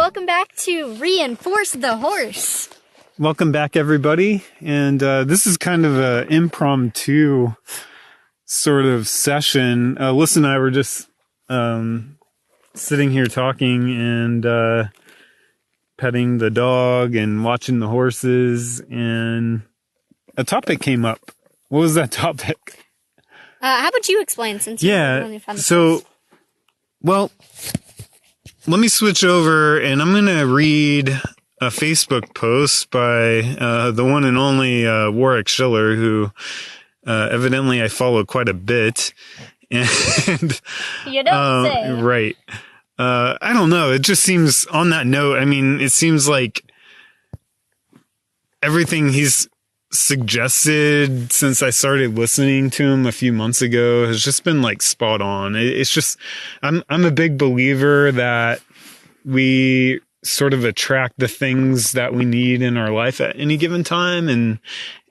welcome back to Reinforce the Horse. Welcome back, everybody. And this is kind of an impromptu sort of session. Alyssa and I were just sitting here talking and petting the dog and watching the horses, and a topic came up. What was that topic? How about you explain, since you only found the post? Well, let me switch over, and I'm going to read a Facebook post by the one and only Warwick Schiller, who evidently I follow quite a bit. And You don't say. Right. I don't know. It just seems, on that note, I mean, it seems like everything he's suggested since I started listening to him a few months ago has just been like spot on. It's just, I'm a big believer that we sort of attract the things that we need in our life at any given time.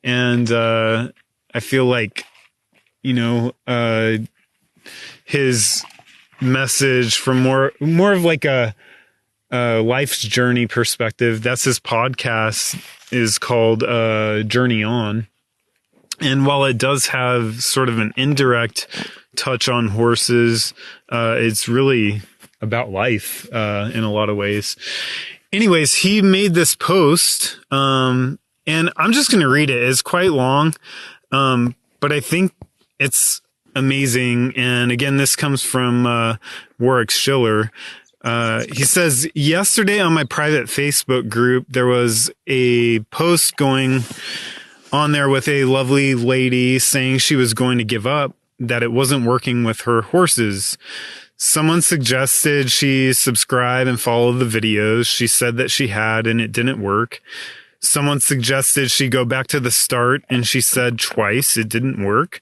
And I feel like, his message from more of like a life's journey perspective. That's his podcast, is called Journey On. And while it does have sort of an indirect touch on horses, it's really about life in a lot of ways. Anyways, he made this post, and I'm just going to read it. It's quite long, but I think it's amazing. And again, this comes from Warwick Schiller. He says, yesterday on my private Facebook group, there was a post going on there with a lovely lady saying she was going to give up, that it wasn't working with her horses. Someone suggested she subscribe and follow the videos. She said that she had, and it didn't work. Someone suggested she go back to the start, and she said twice it didn't work.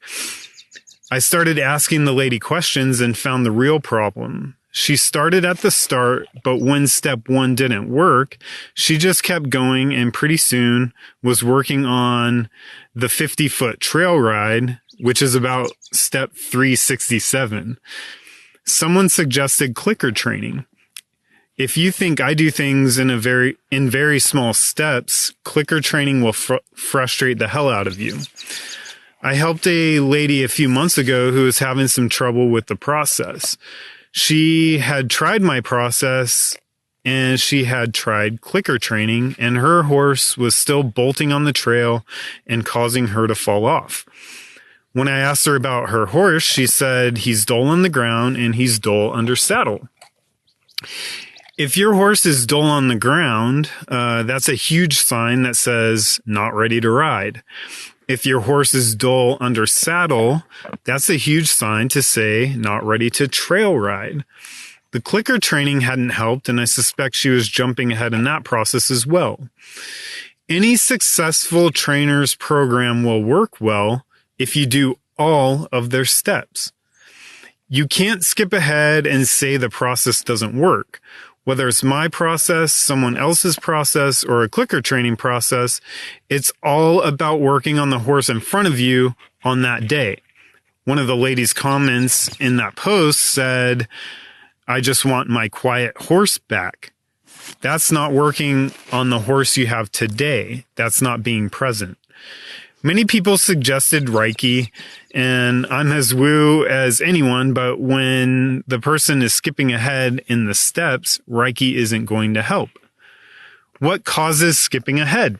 I started asking the lady questions and found the real problem. She started at the start, but when step 1 didn't work, she just kept going and pretty soon was working on the 50-foot trail ride, which is about step 367. Someone suggested clicker training. If you think I do things in very small steps, clicker training will frustrate the hell out of you. I helped a lady a few months ago who was having some trouble with the process. She had tried my process and she had tried clicker training, and her horse was still bolting on the trail and causing her to fall off. When I asked her about her horse, she said he's dull on the ground and he's dull under saddle. If your horse is dull on the ground, that's a huge sign that says not ready to ride. If your horse is dull under saddle, that's a huge sign to say not ready to trail ride. The clicker training hadn't helped, and I suspect she was jumping ahead in that process as well. Any successful trainer's program will work well if you do all of their steps. You can't skip ahead and say the process doesn't work. Whether it's my process, someone else's process, or a clicker training process, it's all about working on the horse in front of you on that day. One of the ladies' comments in that post said, I just want my quiet horse back. That's not working on the horse you have today. That's not being present. Many people suggested Reiki, and I'm as woo as anyone, but when the person is skipping ahead in the steps, Reiki isn't going to help. What causes skipping ahead?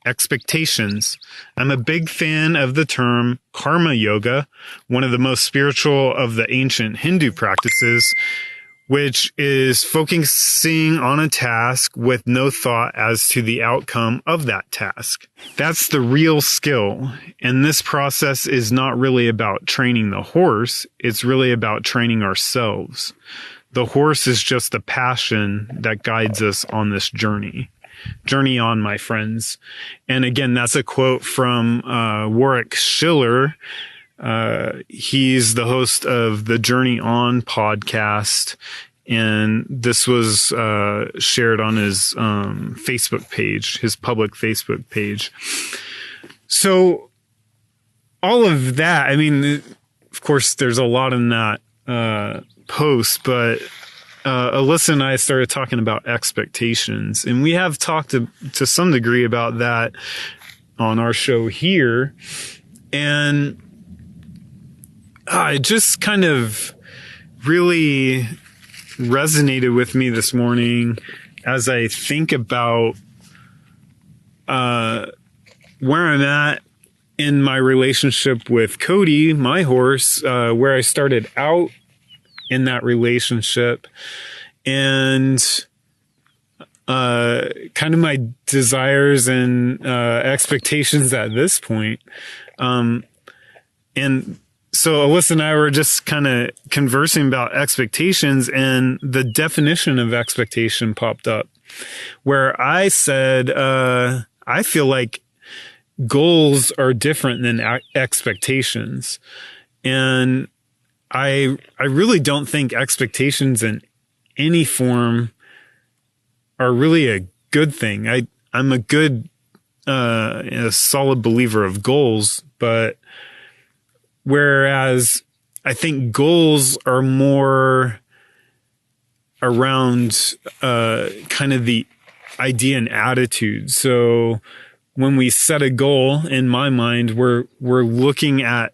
Expectations. I'm a big fan of the term karma yoga, one of the most spiritual of the ancient Hindu practices, which is focusing on a task with no thought as to the outcome of that task. That's the real skill. And this process is not really about training the horse. It's really about training ourselves. The horse is just a passion that guides us on this journey. Journey on, my friends. And again, that's a quote from Warwick Schiller. He's the host of the Journey On podcast, and this was shared on his Facebook page, his public Facebook page. So all of that, I mean, of course, there's a lot in that post, but Alyssa and I started talking about expectations, and we have talked to some degree about that on our show here. And it just kind of really resonated with me this morning as I think about where I'm at in my relationship with Cody, my horse, where I started out in that relationship, and kind of my desires and expectations at this point. And so Alyssa and I were just kind of conversing about expectations, and the definition of expectation popped up, where I said, I feel like goals are different than expectations. And I really don't think expectations in any form are really a good thing. I'm a solid believer of goals, but whereas I think goals are more around kind of the idea and attitude. So when we set a goal, in my mind, we're looking at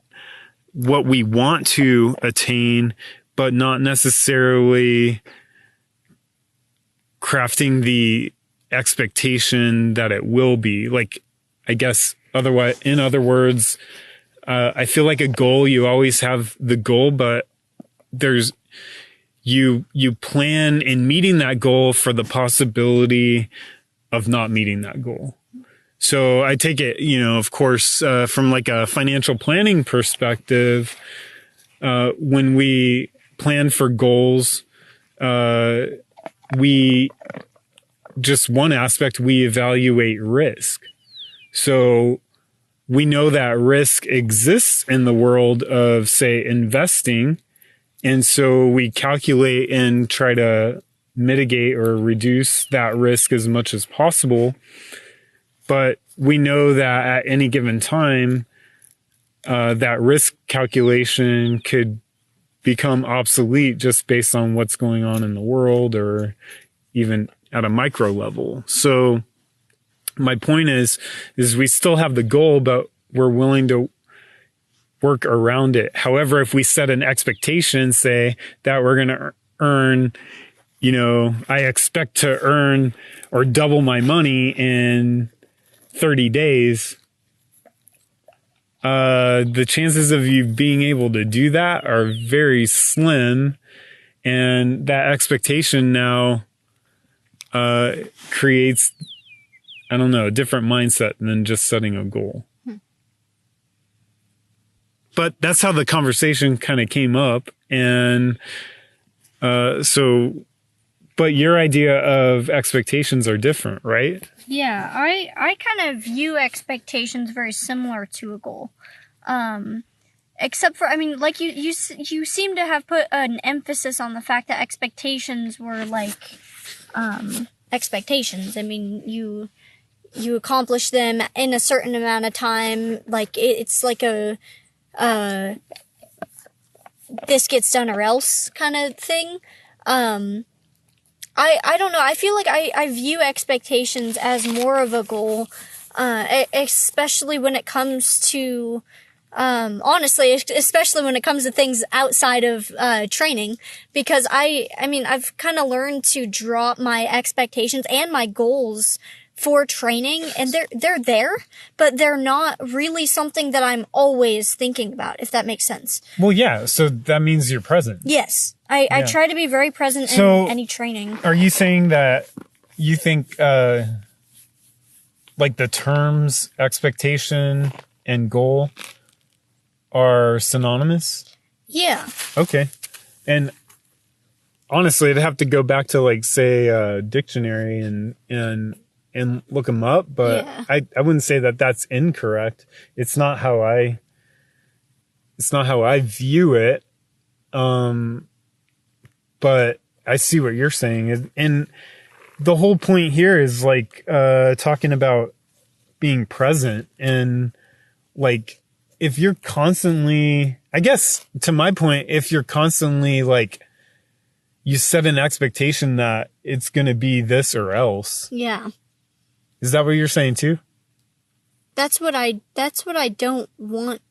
what we want to attain, but not necessarily crafting the expectation that it will be. Like, I guess otherwise, in other words, I feel like a goal, you always have the goal, but you plan in meeting that goal for the possibility of not meeting that goal. So I take it, of course, from like a financial planning perspective, when we plan for goals, we evaluate risk. So we know that risk exists in the world of, say, investing. And so we calculate and try to mitigate or reduce that risk as much as possible. But we know that at any given time, that risk calculation could become obsolete just based on what's going on in the world, or even at a micro level. So my point is we still have the goal, but we're willing to work around it. However, if we set an expectation, say that we're going to earn, I expect to earn or double my money in 30 days, the chances of you being able to do that are very slim. And that expectation now creates, a different mindset than just setting a goal. But that's how the conversation kind of came up. And but your idea of expectations are different, right? Yeah, I kind of view expectations very similar to a goal. Except for, like you seem to have put an emphasis on the fact that expectations were like, expectations. You accomplish them in a certain amount of time. Like it's like a, this gets done or else kind of thing. I don't know. I feel like I view expectations as more of a goal, especially when it comes to, honestly, especially when it comes to things outside of, training, because I've kind of learned to drop my expectations and my goals for training, and they're there, but they're not really something that I'm always thinking about, if that makes sense. Well, yeah. So that means you're present. Yes. I try to be very present in any training. Are you saying that you think, like the terms expectation and goal are synonymous? Yeah. Okay. And honestly, I'd have to go back to like, say, a dictionary and look them up, but yeah. I wouldn't say that that's incorrect. It's not how I view it. But I see what you're saying. And the whole point here is like, talking about being present, and like, if you're constantly, I guess to my point, if you're constantly like you set an expectation that it's going to be this or else. Yeah. Is that what you're saying too? That's what I don't want,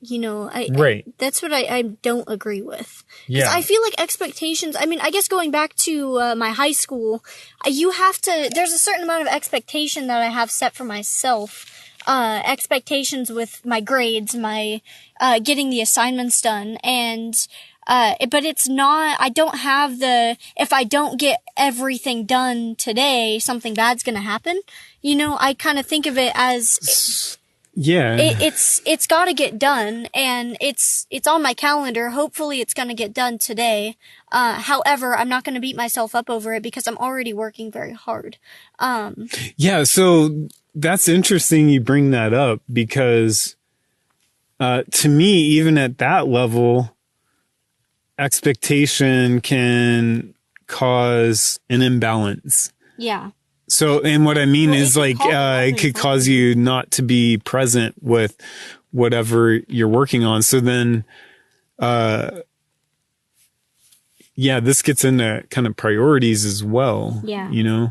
right. That's what I don't agree with. Yeah. I feel like expectations, I mean, I guess going back to my high school, there's a certain amount of expectation that I have set for myself. Expectations with my grades, my, getting the assignments done, and, but it's not, I don't have if I don't get everything done today, something bad's gonna happen. I kind of think of it as, it's gotta get done, and it's on my calendar. Hopefully it's gonna get done today. However, I'm not gonna beat myself up over it because I'm already working very hard. So that's interesting you bring that up because, to me, even at that level, expectation can cause an imbalance. Yeah. So, and what I mean is it could cause you not to be present with whatever you're working on. So then, this gets into kind of priorities as well. Yeah.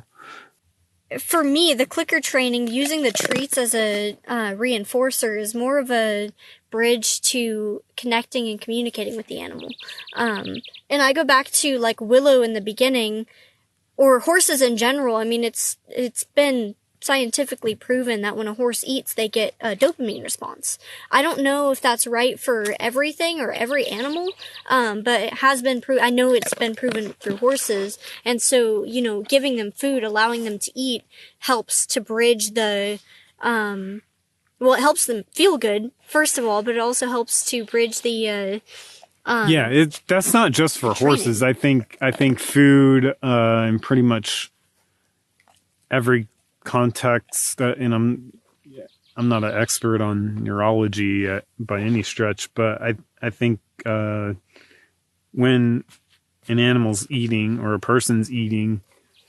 For me, the clicker training, using the treats as a reinforcer is more of a bridge to connecting and communicating with the animal. And I go back to like Willow in the beginning, or horses in general. I mean, it's been scientifically proven that when a horse eats, they get a dopamine response. I don't know if that's right for everything or every animal, but it has been proven. I know it's been proven through horses. And so, giving them food, allowing them to eat helps to bridge it helps them feel good, first of all, but it also helps to bridge the, that's not just for horses. I think food, in pretty much every context, and I'm not an expert on neurology by any stretch, but I think when an animal's eating or a person's eating,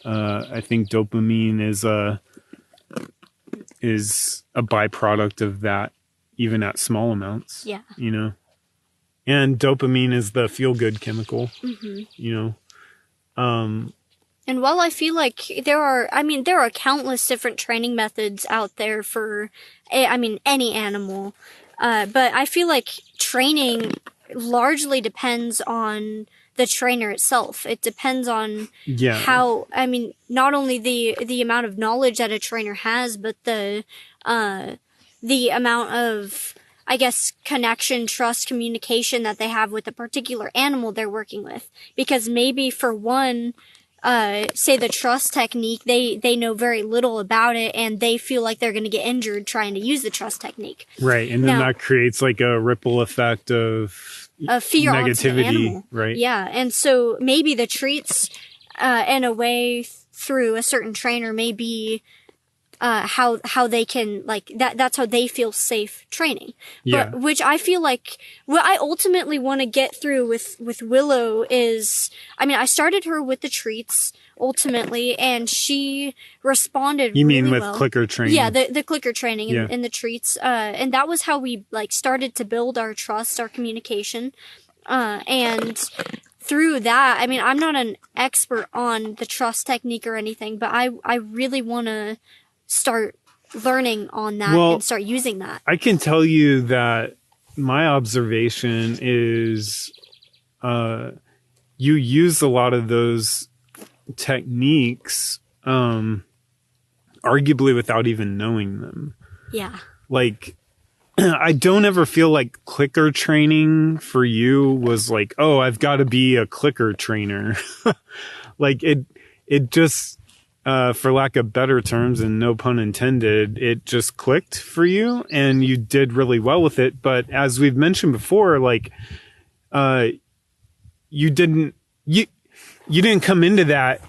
I think dopamine is a byproduct of that, even at small amounts. Yeah. And dopamine is the feel-good chemical. And while I feel like there are countless different training methods out there for, any animal. But I feel like training largely depends on the trainer itself. It depends on how, not only the amount of knowledge that a trainer has, but the amount of, I guess, connection, trust, communication that they have with a particular animal they're working with. Because maybe for one, say the trust technique, they know very little about it and they feel like they're going to get injured trying to use the trust technique. Right. And then that creates like a ripple effect of fear negativity, onto the animal. Right? Yeah. And so maybe the treats, in a way through a certain trainer may be, how they can, like, that's how they feel safe training. Yeah. But, which I feel like, what I ultimately want to get through with Willow is, I started her with the treats, ultimately, and she responded You really mean with well. clicker training? Yeah, the clicker training and the treats. And that was how we, started to build our trust, our communication. And through that, I'm not an expert on the trust technique or anything, but I really want to start learning on that and start using that. I can tell you that my observation is you use a lot of those techniques arguably without even knowing them. Yeah. Like, I don't ever feel like clicker training for you was like, oh, I've got to be a clicker trainer. Like it just, for lack of better terms and no pun intended, it just clicked for you and you did really well with it. But as we've mentioned before, like, you didn't come into that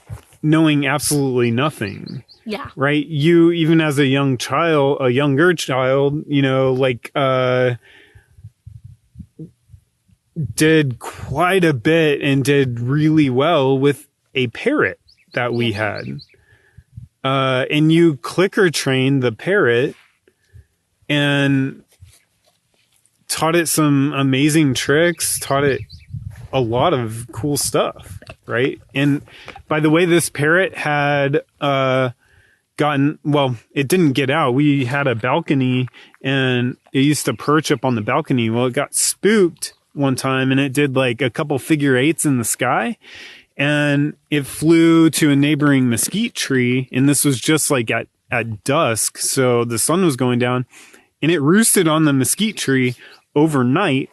knowing absolutely nothing. Yeah. Right. You, even as a younger child, did quite a bit and did really well with a parrot that we had. And you clicker trained the parrot and taught it some amazing tricks, taught it a lot of cool stuff. right? And by the way, this parrot had gotten, well, it didn't get out. We had a balcony and it used to perch up on the balcony. Well, it got spooked one time and it did like a couple figure eights in the sky, and it flew to a neighboring mesquite tree. And this was just like at dusk. So the sun was going down, and it roosted on the mesquite tree overnight.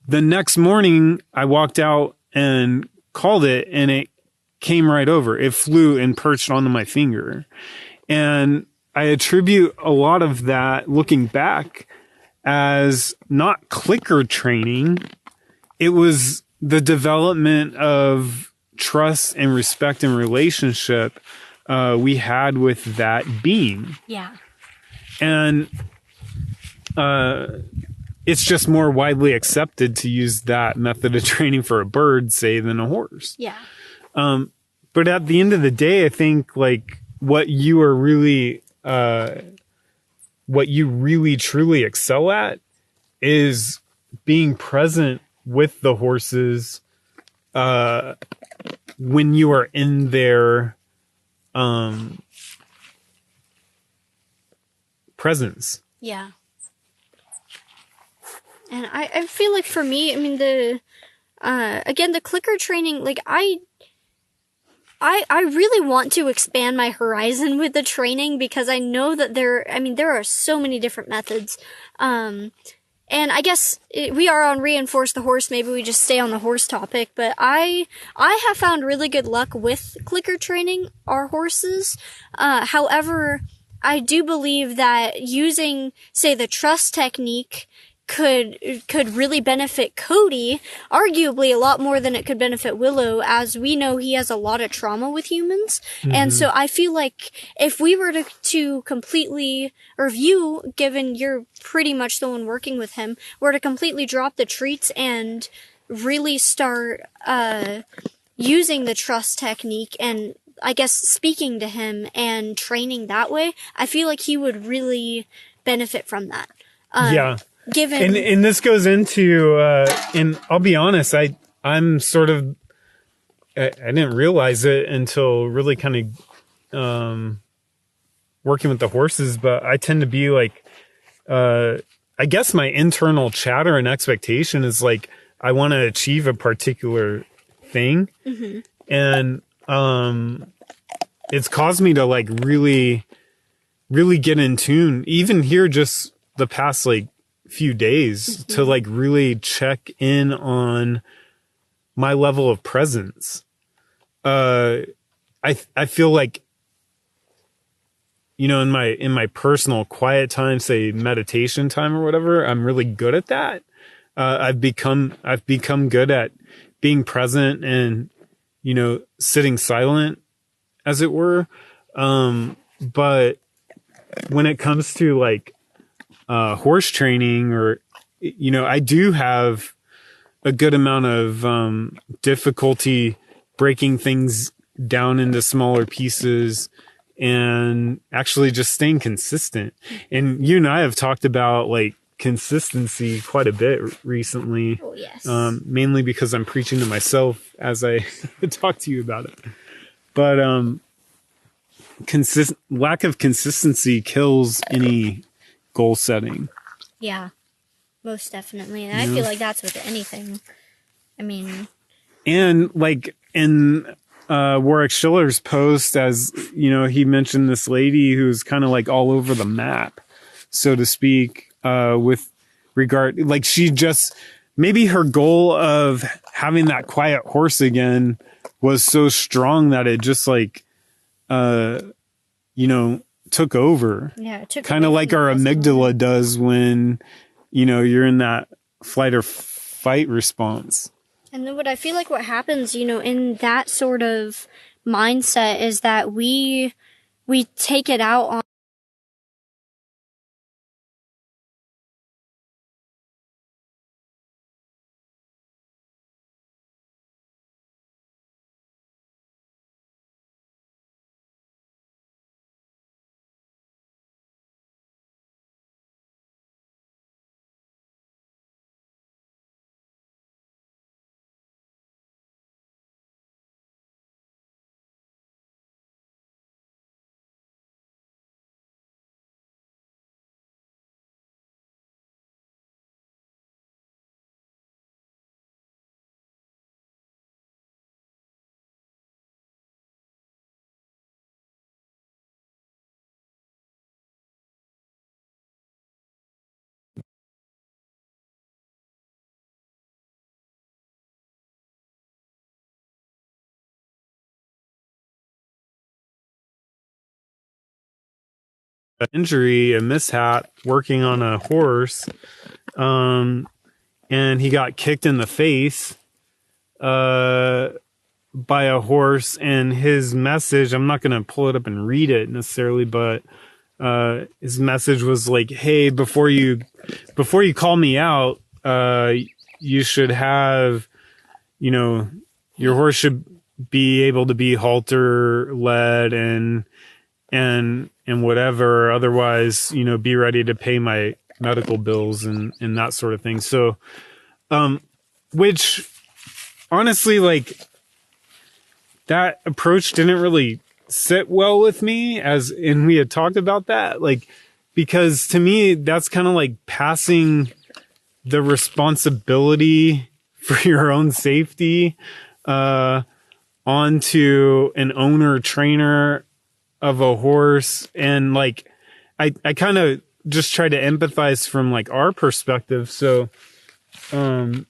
The next morning I walked out and called it, and it came right over. It flew and perched onto my finger. And I attribute a lot of that, looking back, as not clicker training. It was the development of trust and respect and relationship we had with that being. Yeah. And it's just more widely accepted to use that method of training for a bird, say, than a horse. Yeah. But at the end of the day, I think like what you really truly excel at is being present with the horses when you are in their presence. Yeah. And I feel like for me, I mean, the clicker training, like I really want to expand my horizon with the training, because I know that there are so many different methods. And I guess we are on reinforce the horse. Maybe we just stay on the horse topic, but I have found really good luck with clicker training our horses. However, I do believe that using, say, the trust technique could really benefit Cody, arguably a lot more than it could benefit Willow, as we know he has a lot of trauma with humans. Mm-hmm. And so I feel like if we were to completely, or if you, given you're pretty much the one working with him, were to completely drop the treats and really start using the trust technique and, I guess, speaking to him and training that way, I feel like he would really benefit from that. Yeah. And this goes into, and I'll be honest, I'm sort of, I didn't realize it until really kind of, working with the horses, but I tend to be like, I guess my internal chatter and expectation is like, I want to achieve a particular thing. Mm-hmm. And, it's caused me to like really, really get in tune, even here, just the past like few days, mm-hmm. to like really check in on my level of presence. I feel like, you know, in my personal quiet time, say meditation time or whatever, I'm really good at that. I've become good at being present and, you know, sitting silent, as it were. But when it comes to like horse training, or, you know, I do have a good amount of difficulty breaking things down into smaller pieces and actually just staying consistent. And you and I have talked about like consistency quite a bit recently. Oh, yes. Mainly because I'm preaching to myself as I talk to you about it. But lack of consistency kills any goal setting. Yeah, most definitely. And I feel like that's with anything. I mean, and like in Warwick Schiller's post, as you know, he mentioned this lady who's kind of like all over the map, so to speak, with regard, like she just, maybe her goal of having that quiet horse again was so strong that it just like, you know, took over. Yeah, it took kind of like our amygdala does when, you know, you're in that flight or fight response. And then what happens, you know, in that sort of mindset is that we take it out on injury, a mishap, working on a horse, and he got kicked in the face by a horse, and his message, I'm not going to pull it up and read it necessarily, but his message was like, hey, before you call me out, you should have, your horse should be able to be halter led and whatever. Otherwise, be ready to pay my medical bills and that sort of thing. So, which honestly, like, that approach didn't really sit well with me, and we had talked about that, like, because to me, that's kind of like passing the responsibility for your own safety, onto an owner trainer of a horse. And like, I kind of just try to empathize from like our perspective. So, we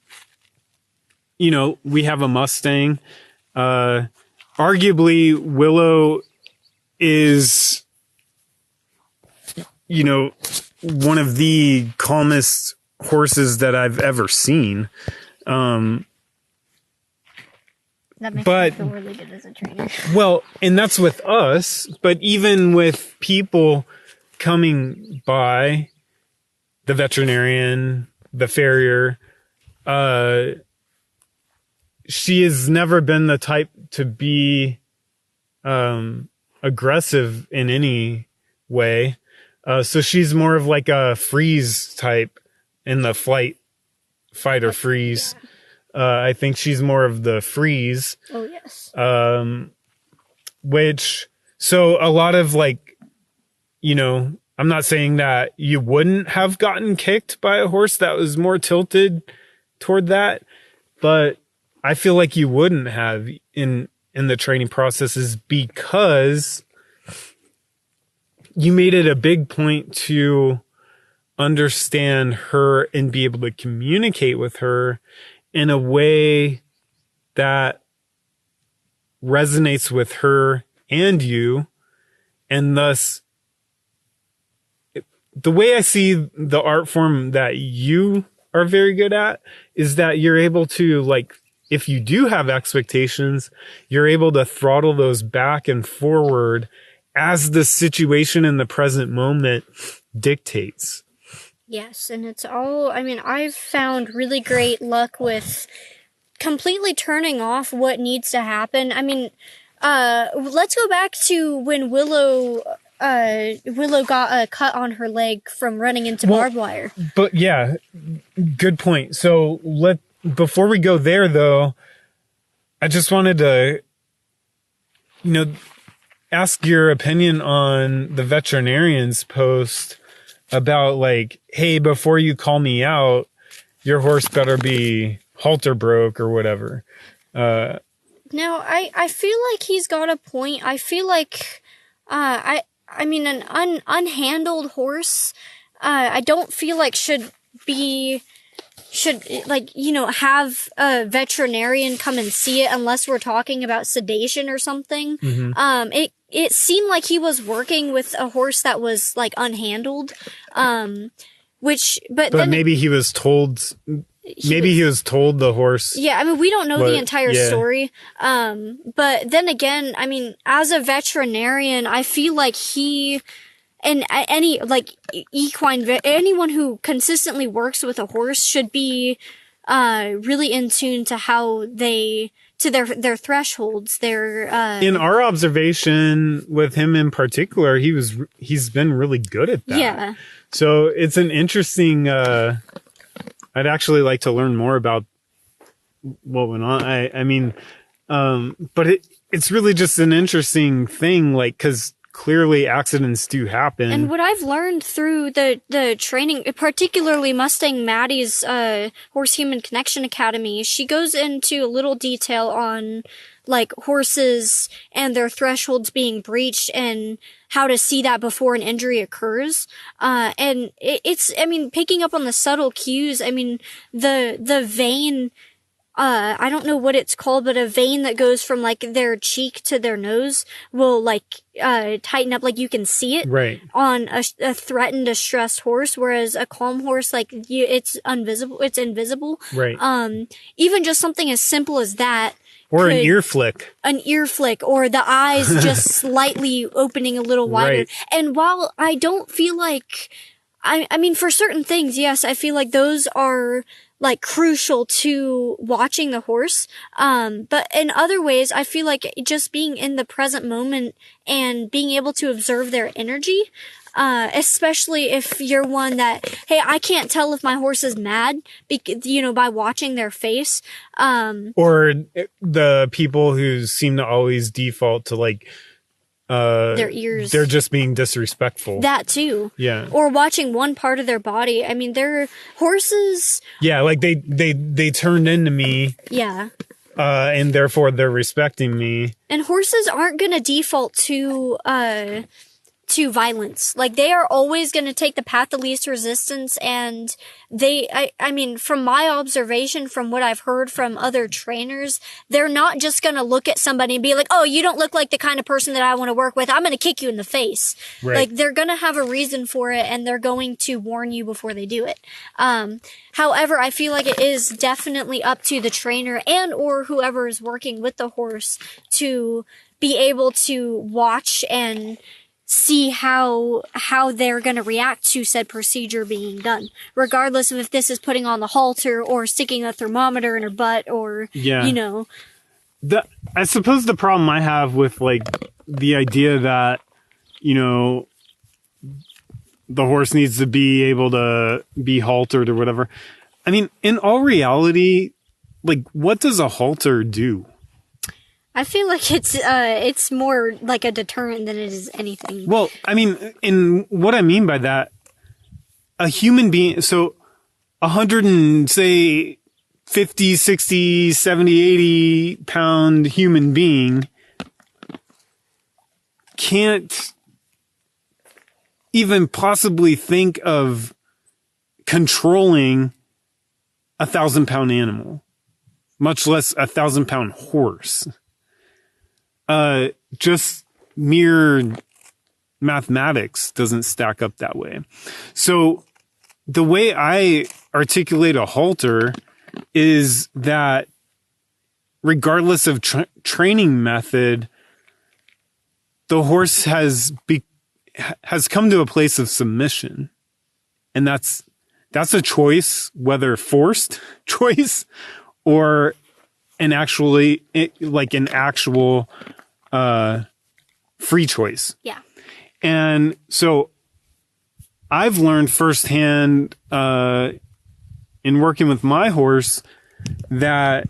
have a Mustang, arguably Willow is, one of the calmest horses that I've ever seen. That makes me feel really good as a trainer. Well, and that's with us, but even with people coming by, the veterinarian, the farrier, she has never been the type to be aggressive in any way. So she's more of like a freeze type in the fight or freeze. Yeah. I think she's more of the freeze. Oh, yes. So a lot of like, I'm not saying that you wouldn't have gotten kicked by a horse that was more tilted toward that, but I feel like you wouldn't have in the training processes, because you made it a big point to understand her and be able to communicate with her in a way that resonates with her and you. And thus, the way I see the art form that you are very good at is that you're able to, like, if you do have expectations, you're able to throttle those back and forward as the situation in the present moment dictates. Yes, and it's all, I've found really great luck with completely turning off what needs to happen. Let's go back to when Willow got a cut on her leg from running into barbed wire. But yeah, good point. So before we go there though, I just wanted to, ask your opinion on the veterinarian's post about like, hey, before you call me out, your horse better be halter broke or whatever. No, I feel like he's got a point. I feel like, an unhandled horse, I don't feel like should have a veterinarian come and see it unless we're talking about sedation or something. Mm-hmm. It seemed like he was working with a horse that was like unhandled. But then maybe he was told, he was told the horse. Yeah. We don't know the entire story. But then again, as a veterinarian, I feel like and any, like, anyone who consistently works with a horse should be, really in tune to how to their thresholds, in our observation with him in particular, he's been really good at that. Yeah. So it's an interesting, I'd actually like to learn more about what went on. But it's really just an interesting thing, like, 'cause clearly accidents do happen. And what I've learned through the training, particularly Mustang Maddie's Horse Human Connection Academy, she goes into a little detail on like horses and their thresholds being breached and how to see that before an injury occurs. And it's picking up on the subtle cues. The vein I don't know what it's called, but a vein that goes from like their cheek to their nose will like tighten up, like you can see it on a threatened, a stressed horse, whereas a calm horse, like it's invisible. Even just something as simple as that. Or an ear flick. An ear flick, or the eyes just slightly opening a little wider. And while I don't feel like, I mean, for certain things, yes, I feel like those are like crucial to watching the horse. But in other ways, I feel like just being in the present moment and being able to observe their energy, especially if you're one that, hey, I can't tell if my horse is mad, by watching their face. Or the people who seem to always default to like, their ears. They're just being disrespectful. That too. Yeah. Or watching one part of their body. I mean, their horses. Yeah, like they turned into me. Yeah. And therefore they're respecting me. And horses aren't gonna default to violence. Like, they are always going to take the path of least resistance, and I mean, from my observation, from what I've heard from other trainers, they're not just going to look at somebody and be like, oh, you don't look like the kind of person that I want to work with, I'm going to kick you in the face. Like, they're going to have a reason for it, and they're going to warn you before they do it. However, I feel like it is definitely up to the trainer and or whoever is working with the horse to be able to watch and see how they're going to react to said procedure being done, regardless of if this is putting on the halter or sticking a thermometer in her butt or, I suppose the problem I have with like the idea that, the horse needs to be able to be haltered or whatever. I mean, in all reality, like, what does a halter do? I feel like it's more like a deterrent than it is anything. Well, I mean, in what I mean by that, a human being, so 100 and say 50, 60, 70, 80 pound human being can't even possibly think of controlling 1,000-pound animal, much less 1,000-pound horse. Just mere mathematics doesn't stack up that way. So the way I articulate a halter is that regardless of training method, the horse has come to a place of submission. And that's a choice, whether forced choice or an actual free choice. Yeah. And so I've learned firsthand in working with my horse that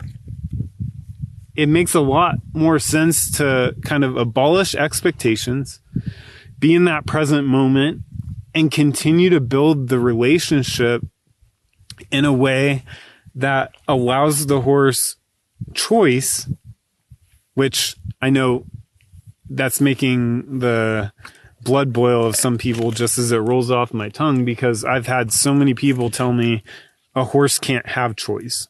it makes a lot more sense to kind of abolish expectations, be in that present moment, and continue to build the relationship in a way that allows the horse choice, which I know that's making the blood boil of some people just as it rolls off my tongue, because I've had so many people tell me a horse can't have choice.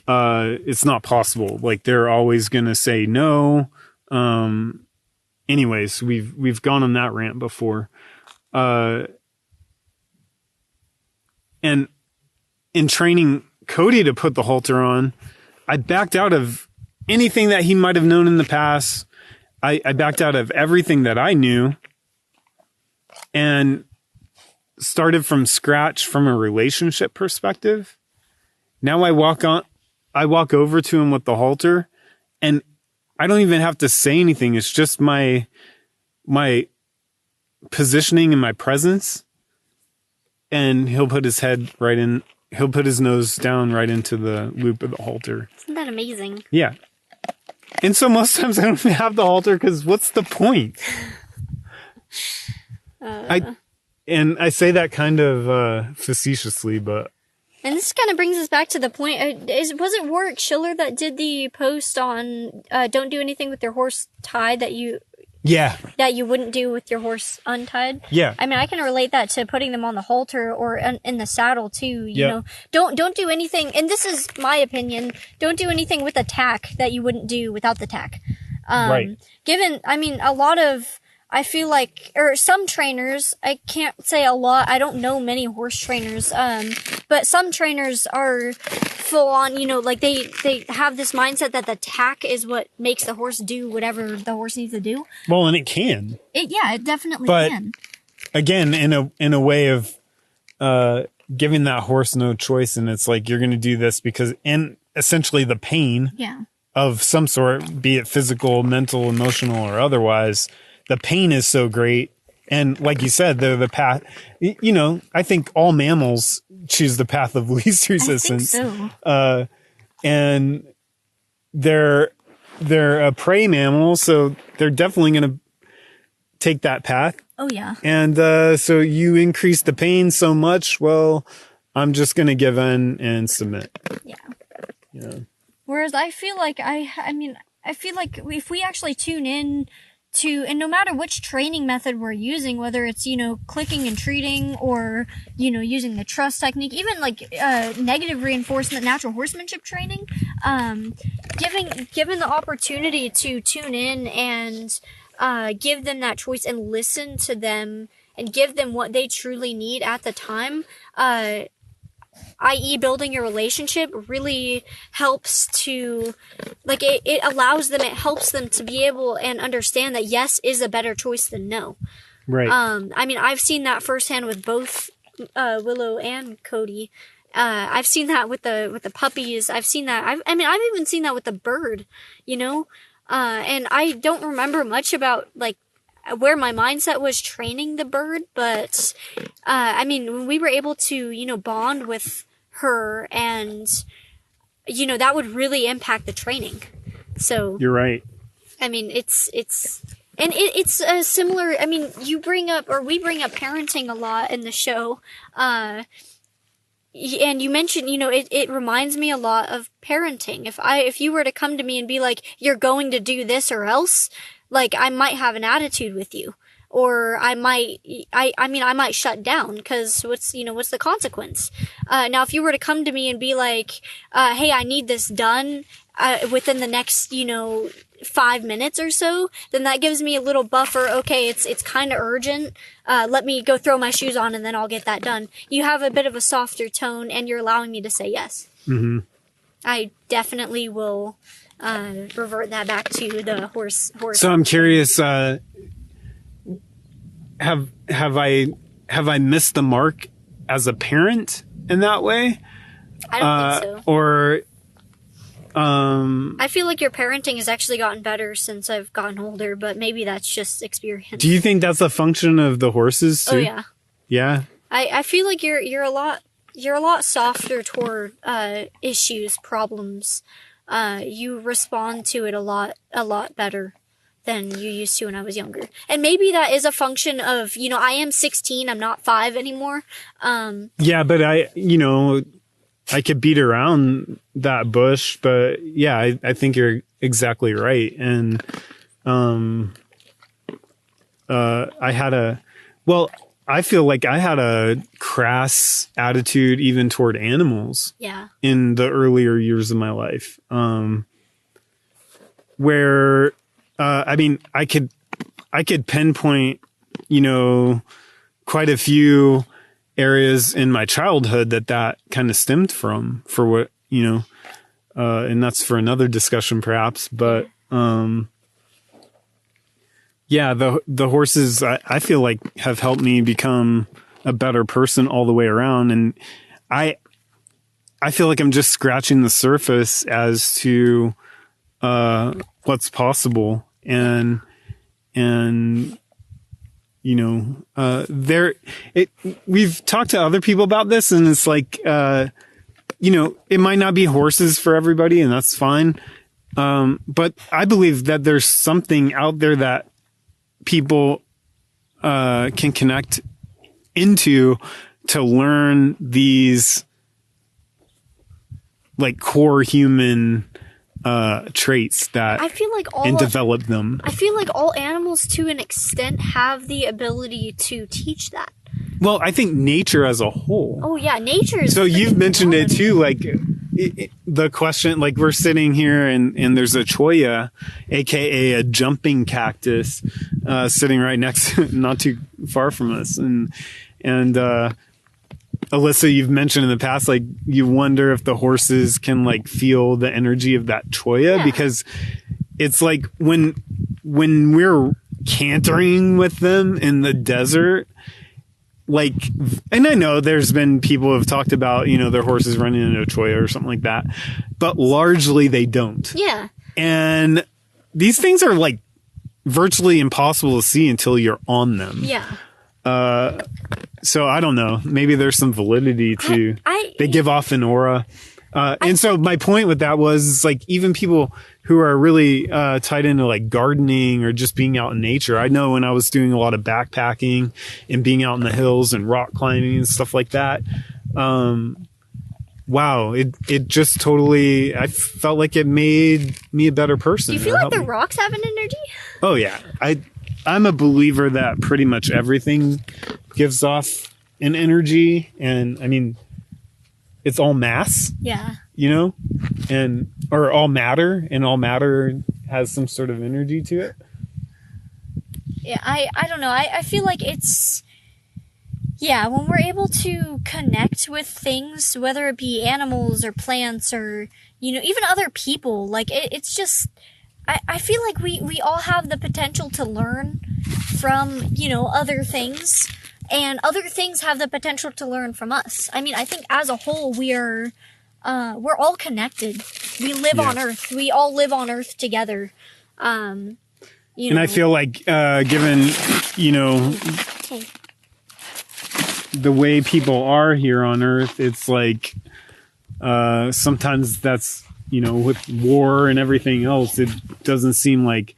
It's not possible. Like, they're always going to say no. Anyways, we've gone on that rant before. And in training Cody to put the halter on, I backed out of anything that he might have known in the past. I backed out of everything that I knew and started from scratch from a relationship perspective. Now I walk over to him with the halter, and I don't even have to say anything. It's just my positioning and my presence, and he'll put his head right in. He'll put his nose down right into the loop of the halter. Isn't that amazing? Yeah. And so most times I don't even have the halter, because what's the point? I say that kind of facetiously, but... And this kind of brings us back to the point. Was it Warwick Schiller that did the post on don't do anything with your horse tied that you... Yeah. That you wouldn't do with your horse untied. Yeah. I mean, I can relate that to putting them on the halter or in the saddle too. You know, don't do anything. And this is my opinion. Don't do anything with a tack that you wouldn't do without the tack. Right. A lot of, I feel like, or some trainers, I can't say a lot, I don't know many horse trainers, but some trainers are full on, you know, like they have this mindset that the tack is what makes the horse do whatever the horse needs to do. Well, and it can. It definitely can. Again, in a way of giving that horse no choice, and it's like, you're going to do this because, and essentially the pain of some sort, be it physical, mental, emotional, or otherwise, the pain is so great. And like you said, the path, you know, I think all mammals choose the path of least resistance. I think so. And they're a prey mammal, so they're definitely going to take that path. Oh yeah. And so you increase the pain so much, well, I'm just going to give in and submit. Yeah. Whereas I feel like I feel like if we actually tune in to, and no matter which training method we're using, whether it's, you know, clicking and treating or, you know, using the trust technique, even like negative reinforcement, natural horsemanship training, given the opportunity to tune in and give them that choice and listen to them and give them what they truly need at the time, i.e. building a relationship, really helps to, like, it allows them, it helps them to be able and understand that yes is a better choice than no. Right. I mean, I've seen that firsthand with both Willow and Cody. I've seen that with the puppies. I've seen that. I've even seen that with the bird, you know? And I don't remember much about, like, where my mindset was training the bird, but, when we were able to, you know, bond with her and, you know, that would really impact the training. So. You're right. I mean, it's a similar, I mean, we bring up parenting a lot in the show, and you mentioned, you know, it reminds me a lot of parenting. If you were to come to me and be like, you're going to do this or else, like, I might have an attitude with you. Or I might shut down, because what's the consequence? Now, if you were to come to me and be like, hey, I need this done, within the next, 5 minutes or so, then that gives me a little buffer. Okay, it's kind of urgent. Let me go throw my shoes on and then I'll get that done. You have a bit of a softer tone and you're allowing me to say yes. Mm-hmm. I definitely will, revert that back to the horse. So I'm curious, have I missed the mark as a parent in that way? I don't think so. Or I feel like your parenting has actually gotten better since I've gotten older, but maybe that's just experience. Do you think that's a function of the horses too? Oh yeah. Yeah. I feel like you're a lot softer toward issues, problems. You respond to it a lot better than you used to when I was younger. And maybe that is a function of, I am 16, I'm not 5 anymore. Yeah, but I could beat around that bush, but yeah, I think you're exactly right. And I feel like I had a crass attitude even toward animals. Yeah. In the earlier years of my life. Where I could pinpoint, quite a few areas in my childhood that kind of stemmed from, for what, and that's for another discussion perhaps, but, yeah, the horses, I feel like have helped me become a better person all the way around. And I feel like I'm just scratching the surface as to, what's possible. And we've talked to other people about this, and it's like, it might not be horses for everybody, and that's fine. But I believe that there's something out there that people, can connect into to learn these like core human, traits that I feel like and develop them. I feel like all animals, to an extent, have the ability to teach that. Well, I think nature as a whole. Oh yeah, nature is. So you've mentioned it too, like the question, like we're sitting here and there's a cholla, aka a jumping cactus, sitting right next, not too far from us, and Alyssa, you've mentioned in the past, like you wonder if the horses can like feel the energy of that cholla, because it's like when we're cantering with them in the desert, like, and I know there's been people who have talked about, you know, their horses running into a cholla or something like that, but largely they don't. Yeah. And these things are like virtually impossible to see until you're on them. Yeah. So I don't know. Maybe there's some validity to they give off an aura. And so my point with that was like even people who are really tied into like gardening or just being out in nature. I know when I was doing a lot of backpacking and being out in the hills and rock climbing and stuff like that. Wow, it just totally, I felt like it made me a better person. Do you feel like the rocks have an energy? Oh yeah. I'm a believer that pretty much everything gives off an energy, and I mean, it's all mass. Yeah. You know, or all matter, and all matter has some sort of energy to it. Yeah, I don't know. I feel like it's, yeah, when we're able to connect with things, whether it be animals or plants or, you know, even other people, like it's just, I feel like we all have the potential to learn from, you know, other things, and other things have the potential to learn from us. I mean, I think as a whole, we're all connected. We live on Earth. We all live on Earth together. You know. I feel like, given, you know, the way people are here on Earth, it's like, sometimes that's, you know, with war and everything else, it doesn't seem like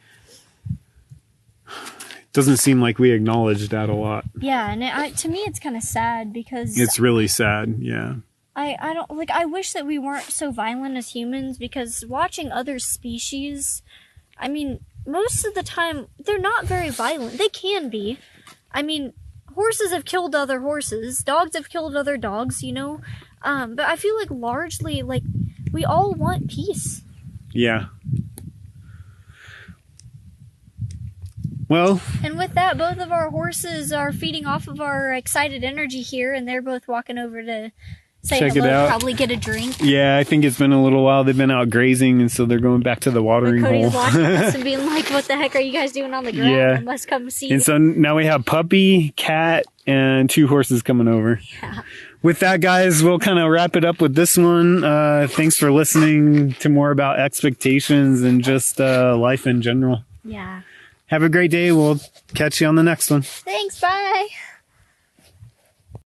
we acknowledge that a lot. Yeah, and to me it's kind of sad, because it's really sad. Yeah. I don't, like, I wish that we weren't so violent as humans, because watching other species, I mean, most of the time they're not very violent. They can be. I mean, horses have killed other horses, dogs have killed other dogs, you know. But I feel like largely, like, we all want peace. Yeah. Well. And with that, both of our horses are feeding off of our excited energy here, and they're both walking over to say check hello, it out. Probably get a drink. Yeah, I think it's been a little while. They've been out grazing, and so they're going back to the watering hole. Cody's watching us and being like, what the heck are you guys doing on the ground? Yeah. I must come see. And so now we have puppy, cat, and 2 horses coming over. Yeah. With that, guys, we'll kind of wrap it up with this one. Thanks for listening to more about expectations and just life in general. Yeah. Have a great day. We'll catch you on the next one. Thanks. Bye.